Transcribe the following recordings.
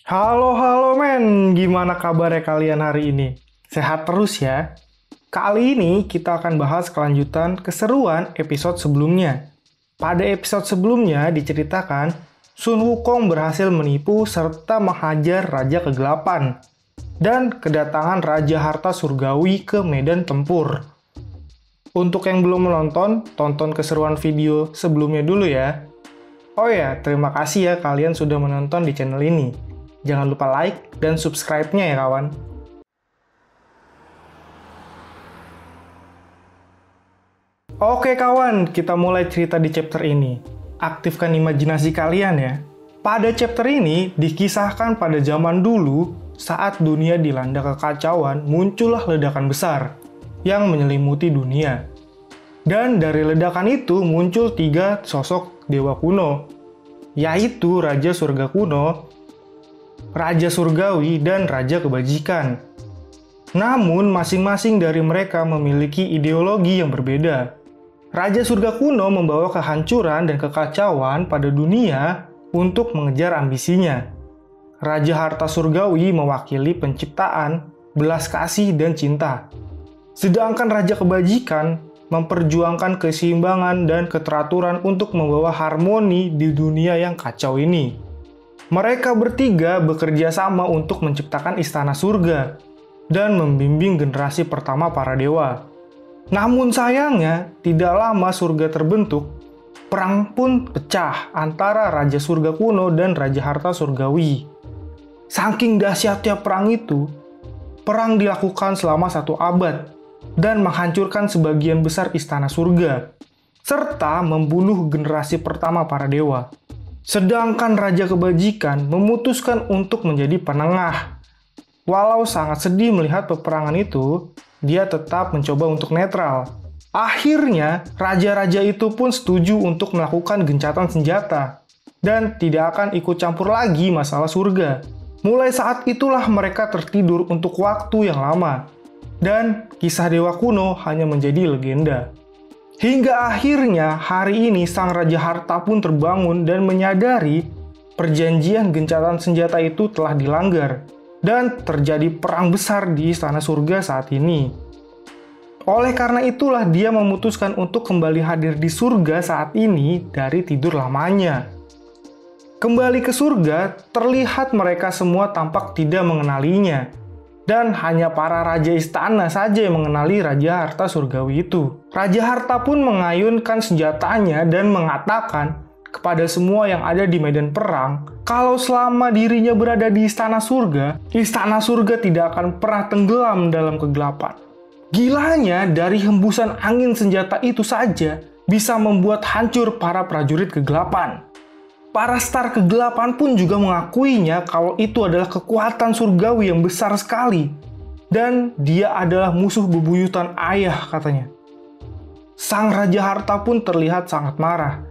Halo men, gimana kabarnya kalian hari ini? Sehat terus ya? Kali ini kita akan bahas kelanjutan keseruan episode sebelumnya. Pada episode sebelumnya diceritakan, Sun Wukong berhasil menipu serta menghajar Raja Kegelapan dan kedatangan Raja Harta Surgawi ke medan tempur. Untuk yang belum menonton, tonton keseruan video sebelumnya dulu ya. Oh ya, terima kasih ya kalian sudah menonton di channel ini. Jangan lupa like dan subscribe-nya ya kawan. Oke kawan, kita mulai cerita di chapter ini. Aktifkan imajinasi kalian ya. Pada chapter ini dikisahkan pada zaman dulu saat dunia dilanda kekacauan, muncullah ledakan besar yang menyelimuti dunia. Dan dari ledakan itu muncul 3 sosok dewa kuno, yaitu Raja Surga Kuno, Raja Surgawi, dan Raja Kebajikan. Namun, masing-masing dari mereka memiliki ideologi yang berbeda. Raja Surga Kuno membawa kehancuran dan kekacauan pada dunia untuk mengejar ambisinya. Raja Harta Surgawi mewakili penciptaan, belas kasih, dan cinta. Sedangkan Raja Kebajikan memperjuangkan keseimbangan dan keteraturan untuk membawa harmoni di dunia yang kacau ini. Mereka bertiga bekerja sama untuk menciptakan istana surga dan membimbing generasi pertama para dewa. Namun sayangnya, tidak lama surga terbentuk, perang pun pecah antara Raja Surga Kuno dan Raja Harta Surgawi. Saking dahsyatnya perang itu, perang dilakukan selama 1 abad dan menghancurkan sebagian besar istana surga, serta membunuh generasi pertama para dewa. Sedangkan Raja Kebajikan memutuskan untuk menjadi penengah. Walau sangat sedih melihat peperangan itu, dia tetap mencoba untuk netral. Akhirnya, raja-raja itu pun setuju untuk melakukan gencatan senjata dan tidak akan ikut campur lagi masalah surga. Mulai saat itulah mereka tertidur untuk waktu yang lama, dan kisah dewa kuno hanya menjadi legenda. Hingga akhirnya hari ini sang Raja Harta pun terbangun dan menyadari perjanjian gencatan senjata itu telah dilanggar dan terjadi perang besar di istana surga saat ini. Oleh karena itulah dia memutuskan untuk kembali hadir di surga saat ini dari tidur lamanya. Kembali ke surga, terlihat mereka semua tampak tidak mengenalinya. Dan hanya para raja istana saja yang mengenali Raja Harta Surgawi itu. Raja Harta pun mengayunkan senjatanya dan mengatakan kepada semua yang ada di medan perang, kalau selama dirinya berada di istana surga tidak akan pernah tenggelam dalam kegelapan. Gilanya, dari hembusan angin senjata itu saja bisa membuat hancur para prajurit kegelapan. Para star kegelapan pun juga mengakuinya kalau itu adalah kekuatan surgawi yang besar sekali. Dan dia adalah musuh bebuyutan ayah katanya. Sang Raja Harta pun terlihat sangat marah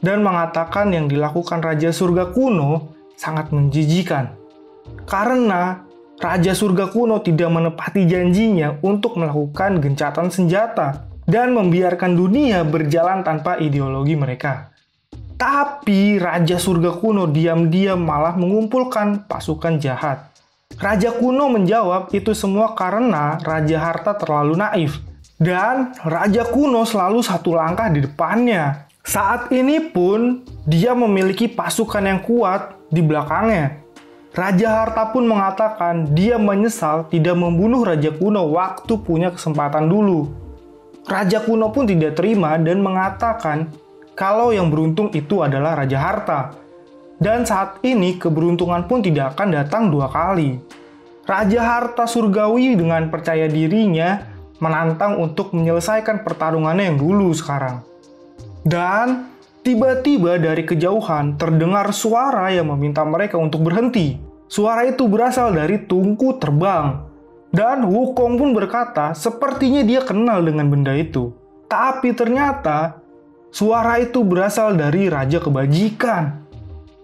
dan mengatakan yang dilakukan Raja Surga Kuno sangat menjijikan. Karena Raja Surga Kuno tidak menepati janjinya untuk melakukan gencatan senjata dan membiarkan dunia berjalan tanpa ideologi mereka. Tapi Raja Surga Kuno diam-diam malah mengumpulkan pasukan jahat. Raja Kuno menjawab itu semua karena Raja Harta terlalu naif. Dan Raja Kuno selalu 1 langkah di depannya. Saat ini pun dia memiliki pasukan yang kuat di belakangnya. Raja Harta pun mengatakan dia menyesal tidak membunuh Raja Kuno waktu punya kesempatan dulu. Raja Kuno pun tidak terima dan mengatakan kalau yang beruntung itu adalah Raja Harta. Dan saat ini keberuntungan pun tidak akan datang 2 kali. Raja Harta Surgawi dengan percaya dirinya menantang untuk menyelesaikan pertarungannya yang dulu sekarang. Dan tiba-tiba dari kejauhan terdengar suara yang meminta mereka untuk berhenti. Suara itu berasal dari tungku terbang. Dan Wukong pun berkata sepertinya dia kenal dengan benda itu. Tapi ternyata suara itu berasal dari Raja Kebajikan.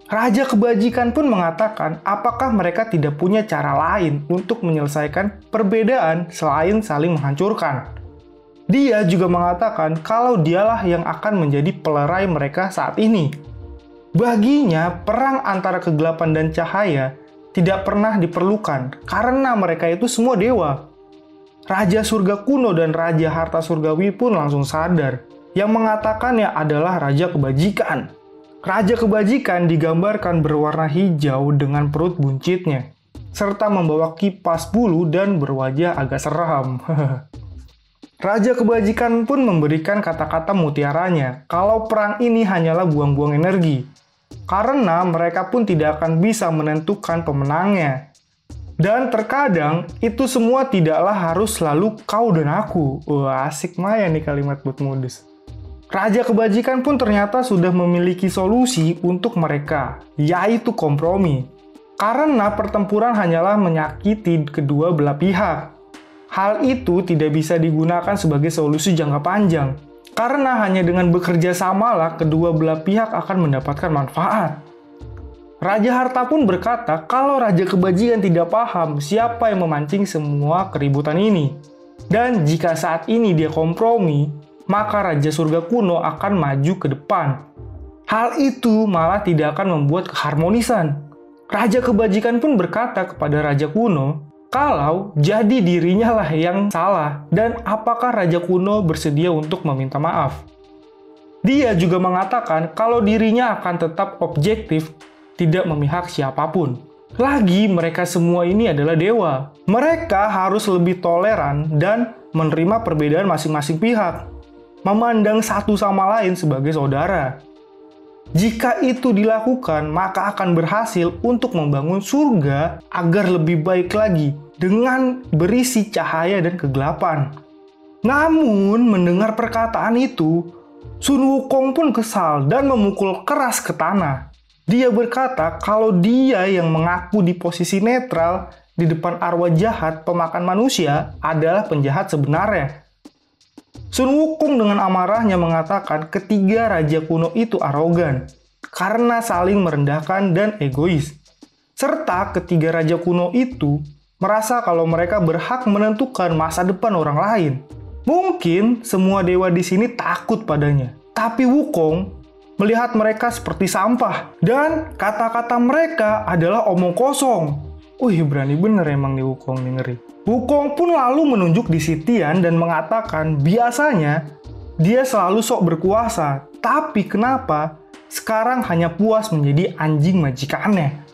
Raja Kebajikan pun mengatakan apakah mereka tidak punya cara lain untuk menyelesaikan perbedaan selain saling menghancurkan. Dia juga mengatakan kalau dialah yang akan menjadi pelerai mereka saat ini. Baginya, perang antara kegelapan dan cahaya tidak pernah diperlukan karena mereka itu semua dewa. Raja surga kuno dan raja harta surgawi pun langsung sadar. Yang mengatakannya adalah raja kebajikan. Raja kebajikan digambarkan berwarna hijau dengan perut buncitnya, serta membawa kipas bulu dan berwajah agak seram. Raja kebajikan pun memberikan kata-kata mutiaranya kalau perang ini hanyalah buang-buang energi, karena mereka pun tidak akan bisa menentukan pemenangnya. Dan terkadang itu semua tidaklah harus selalu kau dan aku. Wah, asik maya nih kalimat buat modus. Raja kebajikan pun ternyata sudah memiliki solusi untuk mereka, yaitu kompromi. Karena pertempuran hanyalah menyakiti kedua belah pihak. Hal itu tidak bisa digunakan sebagai solusi jangka panjang. Karena hanya dengan bekerja samalah kedua belah pihak akan mendapatkan manfaat. Raja harta pun berkata kalau raja kebajikan tidak paham siapa yang memancing semua keributan ini. Dan jika saat ini dia kompromi, maka raja surga kuno akan maju ke depan. Hal itu malah tidak akan membuat keharmonisan. Raja kebajikan pun berkata kepada raja kuno kalau jadi dirinya lah yang salah dan apakah raja kuno bersedia untuk meminta maaf. Dia juga mengatakan kalau dirinya akan tetap objektif, tidak memihak siapapun. Lagi, mereka semua ini adalah dewa. Mereka harus lebih toleran dan menerima perbedaan masing-masing pihak. Memandang satu sama lain sebagai saudara. Jika itu dilakukan, maka akan berhasil untuk membangun surga agar lebih baik lagi dengan berisi cahaya dan kegelapan. Namun, mendengar perkataan itu, Sun Wukong pun kesal dan memukul keras ke tanah. Dia berkata kalau dia yang mengaku di posisi netral di depan arwah jahat pemakan manusia adalah penjahat sebenarnya. Sun Wukong dengan amarahnya mengatakan ketiga raja kuno itu arogan karena saling merendahkan dan egois. Serta ketiga raja kuno itu merasa kalau mereka berhak menentukan masa depan orang lain. Mungkin semua dewa di sini takut padanya. Tapi Wukong melihat mereka seperti sampah, dan kata-kata mereka adalah omong kosong. Wih, berani bener emang nih Wukong nih, ngeri. Wukong pun lalu menunjuk di Sitian dan mengatakan biasanya dia selalu sok berkuasa, tapi kenapa sekarang hanya puas menjadi anjing majikannya.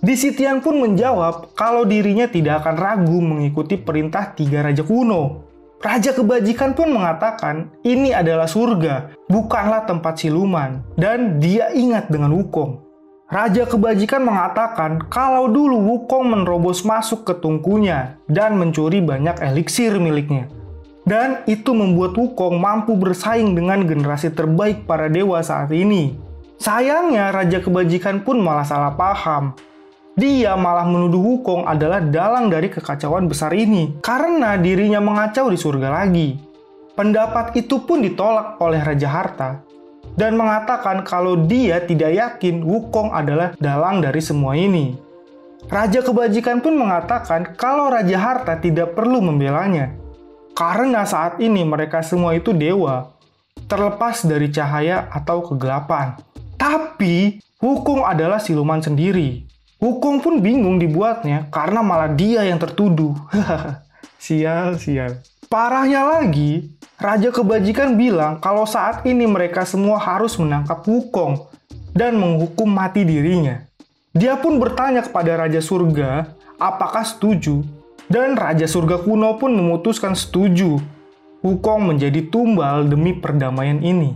Di Sitian pun menjawab kalau dirinya tidak akan ragu mengikuti perintah tiga raja kuno. Raja kebajikan pun mengatakan ini adalah surga, bukanlah tempat siluman, dan dia ingat dengan Wukong. Raja kebajikan mengatakan kalau dulu Wukong menerobos masuk ke tungkunya dan mencuri banyak eliksir miliknya. Dan itu membuat Wukong mampu bersaing dengan generasi terbaik para dewa saat ini. Sayangnya Raja kebajikan pun malah salah paham. Dia malah menuduh Wukong adalah dalang dari kekacauan besar ini karena dirinya mengacau di surga lagi. Pendapat itu pun ditolak oleh Raja Harta dan mengatakan kalau dia tidak yakin Wukong adalah dalang dari semua ini. Raja kebajikan pun mengatakan kalau Raja Harta tidak perlu membelanya karena saat ini mereka semua itu dewa, terlepas dari cahaya atau kegelapan. Tapi Wukong adalah siluman sendiri. Wukong pun bingung dibuatnya karena malah dia yang tertuduh. Sial. Parahnya lagi, Raja kebajikan bilang kalau saat ini mereka semua harus menangkap Wukong dan menghukum mati dirinya. Dia pun bertanya kepada Raja Surga apakah setuju, dan Raja Surga kuno pun memutuskan setuju. Wukong menjadi tumbal demi perdamaian ini.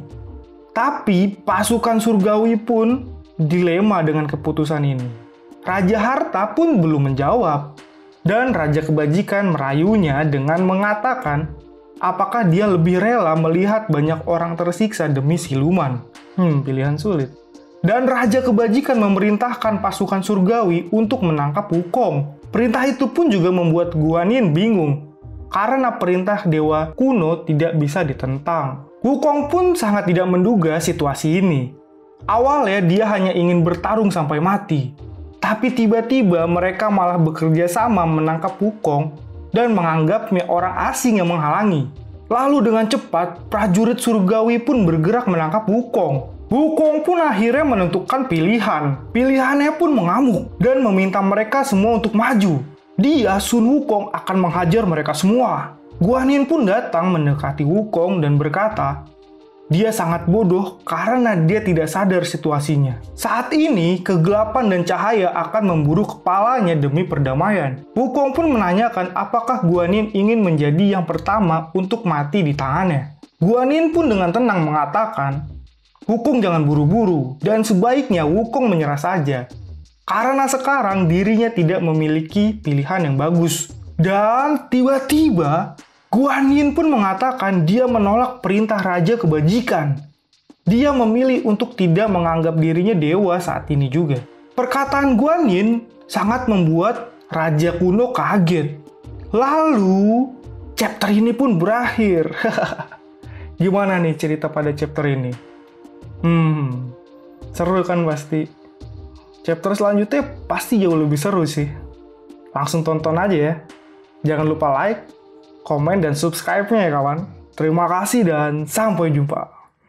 Tapi pasukan surgawi pun dilema dengan keputusan ini. Raja Harta pun belum menjawab, dan Raja Kebajikan merayunya dengan mengatakan apakah dia lebih rela melihat banyak orang tersiksa demi siluman. Pilihan sulit. Dan Raja Kebajikan memerintahkan pasukan surgawi untuk menangkap Wukong. Perintah itu pun juga membuat Guanyin bingung, karena perintah dewa kuno tidak bisa ditentang. Wukong pun sangat tidak menduga situasi ini. Awalnya dia hanya ingin bertarung sampai mati. Tapi tiba-tiba mereka malah bekerja sama menangkap Wukong dan menganggapnya orang asing yang menghalangi. Lalu dengan cepat, prajurit surgawi pun bergerak menangkap Wukong. Wukong pun akhirnya menentukan pilihan. Pilihannya pun mengamuk dan meminta mereka semua untuk maju. Dia, Sun Wukong, akan menghajar mereka semua. Guanyin pun datang mendekati Wukong dan berkata, dia sangat bodoh karena dia tidak sadar situasinya. Saat ini, kegelapan dan cahaya akan memburu kepalanya demi perdamaian. Wukong pun menanyakan apakah Guanyin ingin menjadi yang pertama untuk mati di tangannya. Guanyin pun dengan tenang mengatakan, Wukong jangan buru-buru, dan sebaiknya Wukong menyerah saja. Karena sekarang dirinya tidak memiliki pilihan yang bagus. Dan tiba-tiba, Guanyin pun mengatakan dia menolak perintah Raja Kebajikan. Dia memilih untuk tidak menganggap dirinya dewa saat ini juga. Perkataan Guanyin sangat membuat Raja kuno kaget. Lalu, chapter ini pun berakhir. Gimana nih cerita pada chapter ini? Seru kan pasti. Chapter selanjutnya pasti jauh lebih seru sih. Langsung tonton aja ya. Jangan lupa like, komen, dan subscribe-nya ya kawan. Terima kasih dan sampai jumpa.